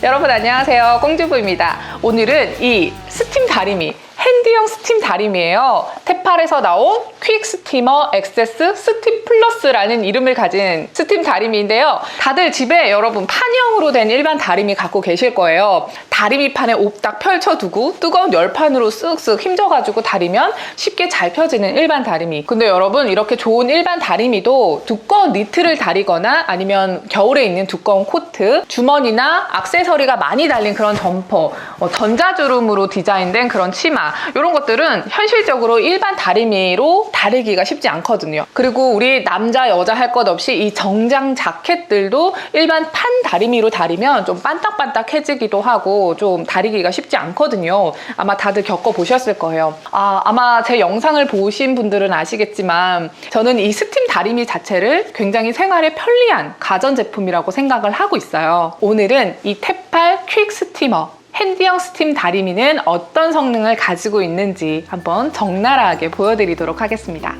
여러분 안녕하세요, 꽁주부입니다. 오늘은 이 스팀 다리미, 핸디형 스팀 다리미예요. 테팔에서 나온 퀵 스티머 액세스 스팀 플러스라는 이름을 가진 스팀 다리미인데요. 다들 집에 여러분 판형으로 된 일반 다리미 갖고 계실 거예요. 다리미판에 옵딱 펼쳐두고 뜨거운 열판으로 쓱쓱 힘줘가지고 다리면 쉽게 잘 펴지는 일반 다리미. 근데 여러분 이렇게 좋은 일반 다리미도 두꺼운 니트를 다리거나 아니면 겨울에 입는 두꺼운 코트, 주머니나 액세서리가 많이 달린 그런 점퍼, 전자주름으로 디자인된 그런 치마, 이런 것들은 현실적으로 일반 다리미로 다리기가 쉽지 않거든요. 그리고 우리 남자 여자 할 것 없이 이 정장 자켓들도 일반 판 다리미로 다리면 좀 반딱반딱해지기도 하고 좀 다리기가 쉽지 않거든요. 아마 다들 겪어보셨을 거예요. 아마 제 영상을 보신 분들은 아시겠지만 저는 이 스팀 다리미 자체를 굉장히 생활에 편리한 가전제품이라고 생각을 하고 있어요. 오늘은 이 테팔 퀵 스티머 핸디형 스팀 다리미는 어떤 성능을 가지고 있는지 한번 적나라하게 보여드리도록 하겠습니다.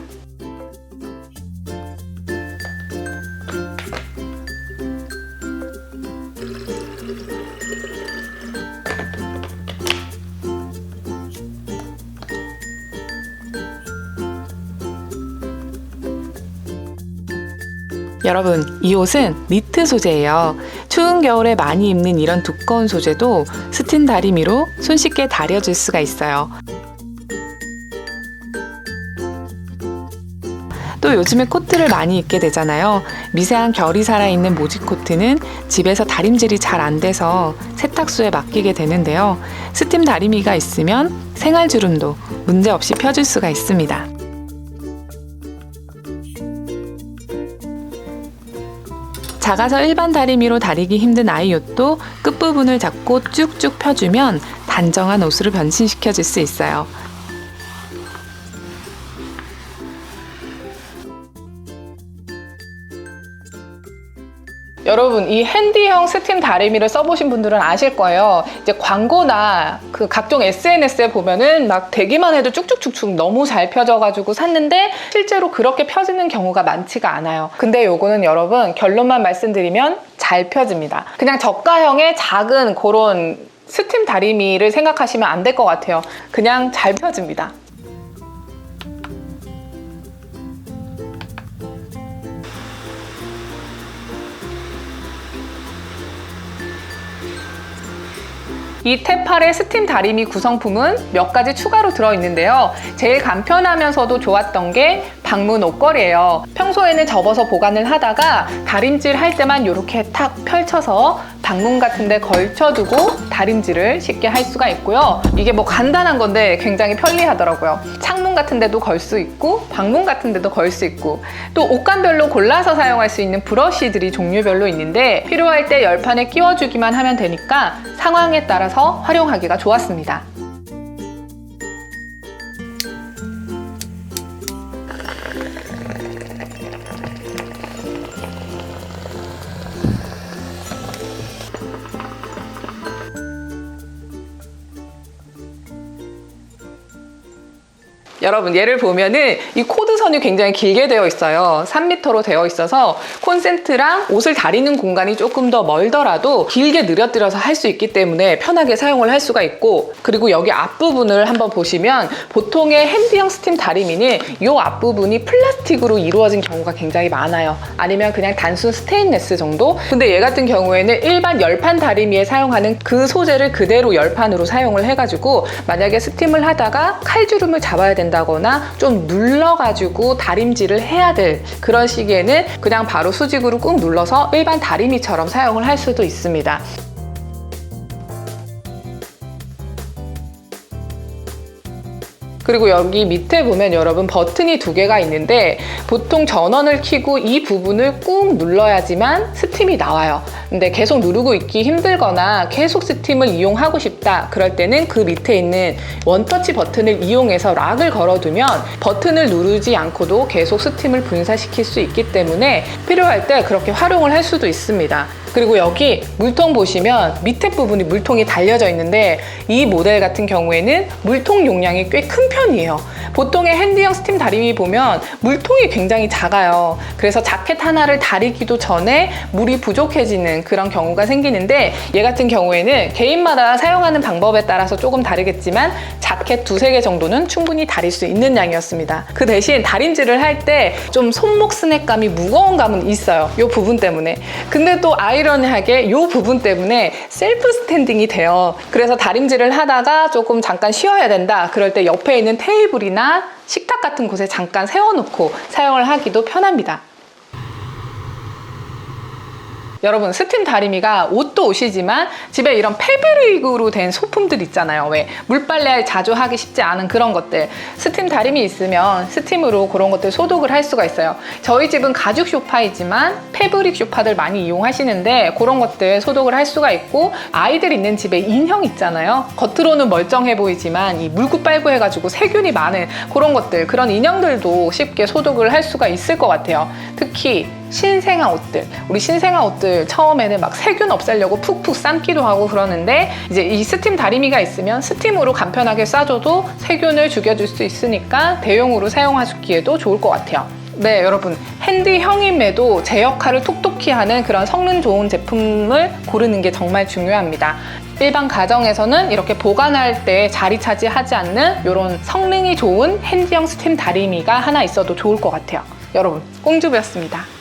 여러분, 이 옷은 니트 소재예요. 추운 겨울에 많이 입는 이런 두꺼운 소재도 스팀 다리미로 손쉽게 다려줄 수가 있어요. 또 요즘에 코트를 많이 입게 되잖아요. 미세한 결이 살아있는 모직 코트는 집에서 다림질이 잘 안 돼서 세탁소에 맡기게 되는데요. 스팀 다리미가 있으면 생활주름도 문제없이 펴줄 수가 있습니다. 작아서 일반 다리미로 다리기 힘든 아이 옷도 끝부분을 잡고 쭉쭉 펴주면 단정한 옷으로 변신시켜 줄 수 있어요. 여러분, 이 핸디형 스팀 다리미를 써보신 분들은 아실 거예요. 이제 광고나 그 각종 SNS에 보면은 막 대기만 해도 쭉쭉쭉쭉 너무 잘 펴져가지고 샀는데 실제로 그렇게 펴지는 경우가 많지가 않아요. 근데 요거는 여러분 결론만 말씀드리면 잘 펴집니다. 그냥 저가형의 작은 그런 스팀 다리미를 생각하시면 안 될 것 같아요. 그냥 잘 펴집니다. 이 테팔의 스팀 다리미 구성품은 몇 가지 추가로 들어있는데요. 제일 간편하면서도 좋았던 게 방문 옷걸이에요. 평소에는 접어서 보관을 하다가 다림질 할 때만 이렇게 탁 펼쳐서 방문 같은 데 걸쳐두고 다림질을 쉽게 할 수가 있고요. 이게 뭐 간단한 건데 굉장히 편리하더라고요. 창문 같은 데도 걸 수 있고 방문 같은 데도 걸 수 있고, 또 옷감별로 골라서 사용할 수 있는 브러쉬들이 종류별로 있는데 필요할 때 열판에 끼워주기만 하면 되니까 상황에 따라서 활용하기가 좋았습니다. 여러분, 얘를 보면은 이 코드선이 굉장히 길게 되어 있어요. 3m로 되어 있어서 콘센트랑 옷을 다리는 공간이 조금 더 멀더라도 길게 늘어뜨려서 할 수 있기 때문에 편하게 사용을 할 수가 있고, 그리고 여기 앞부분을 한번 보시면 보통의 핸디형 스팀 다리미는 이 앞부분이 플라스틱으로 이루어진 경우가 굉장히 많아요. 아니면 그냥 단순 스테인레스 정도? 근데 얘 같은 경우에는 일반 열판 다리미에 사용하는 그 소재를 그대로 열판으로 사용을 해가지고 만약에 스팀을 하다가 칼주름을 잡아야 된다거나 좀 눌러가지고 다림질을 해야 될 그런 시기에는 그냥 바로 수직으로 꾹 눌러서 일반 다리미처럼 사용을 할 수도 있습니다. 그리고 여기 밑에 보면 여러분 버튼이 2개가 있는데 보통 전원을 켜고 이 부분을 꾹 눌러야지만 스팀이 나와요. 근데 계속 누르고 있기 힘들거나 계속 스팀을 이용하고 싶다 그럴 때는 그 밑에 있는 원터치 버튼을 이용해서 락을 걸어두면 버튼을 누르지 않고도 계속 스팀을 분사시킬 수 있기 때문에 필요할 때 그렇게 활용을 할 수도 있습니다. 그리고 여기 물통 보시면 밑에 부분이 물통이 달려져 있는데 이 모델 같은 경우에는 물통 용량이 꽤 큰 편이에요. 보통의 핸디형 스팀 다리미 보면 물통이 굉장히 작아요. 그래서 자켓 하나를 다리기도 전에 물이 부족해지는 그런 경우가 생기는데 얘 같은 경우에는 개인마다 사용하는 방법에 따라서 조금 다르겠지만 자켓 두세 개 정도는 충분히 다릴 수 있는 양이었습니다. 그 대신 다림질을 할 때 좀 손목 스낵감이 무거운 감은 있어요. 이 부분 때문에. 근데 또 아이러니하게 이 부분 때문에 셀프 스탠딩이 돼요. 그래서 다림질을 하다가 조금 잠깐 쉬어야 된다. 그럴 때 옆에 있는 테이블이나 식탁 같은 곳에 잠깐 세워놓고 사용을 하기도 편합니다. 여러분, 스팀 다리미가 옷도 옷이지만 집에 이런 패브릭으로 된 소품들 있잖아요. 왜 물빨래 자주 하기 쉽지 않은 그런 것들, 스팀 다리미 있으면 스팀으로 그런 것들 소독을 할 수가 있어요. 저희 집은 가죽 소파이지만 패브릭 소파들 많이 이용하시는데 그런 것들 소독을 할 수가 있고, 아이들 있는 집에 인형 있잖아요. 겉으로는 멀쩡해 보이지만 이 물고 빨고 해가지고 세균이 많은 그런 것들, 그런 인형들도 쉽게 소독을 할 수가 있을 것 같아요. 특히 신생아 옷들, 우리 신생아 옷들 처음에는 막 세균 없애려고 푹푹 삶기도 하고 그러는데 이제 이 스팀 다리미가 있으면 스팀으로 간편하게 싸줘도 세균을 죽여줄 수 있으니까 대용으로 사용하기에도 좋을 것 같아요. 네, 여러분, 핸디형임에도 제 역할을 톡톡히 하는 그런 성능 좋은 제품을 고르는 게 정말 중요합니다. 일반 가정에서는 이렇게 보관할 때 자리 차지하지 않는 이런 성능이 좋은 핸디형 스팀 다리미가 하나 있어도 좋을 것 같아요. 여러분, 꽁주부였습니다.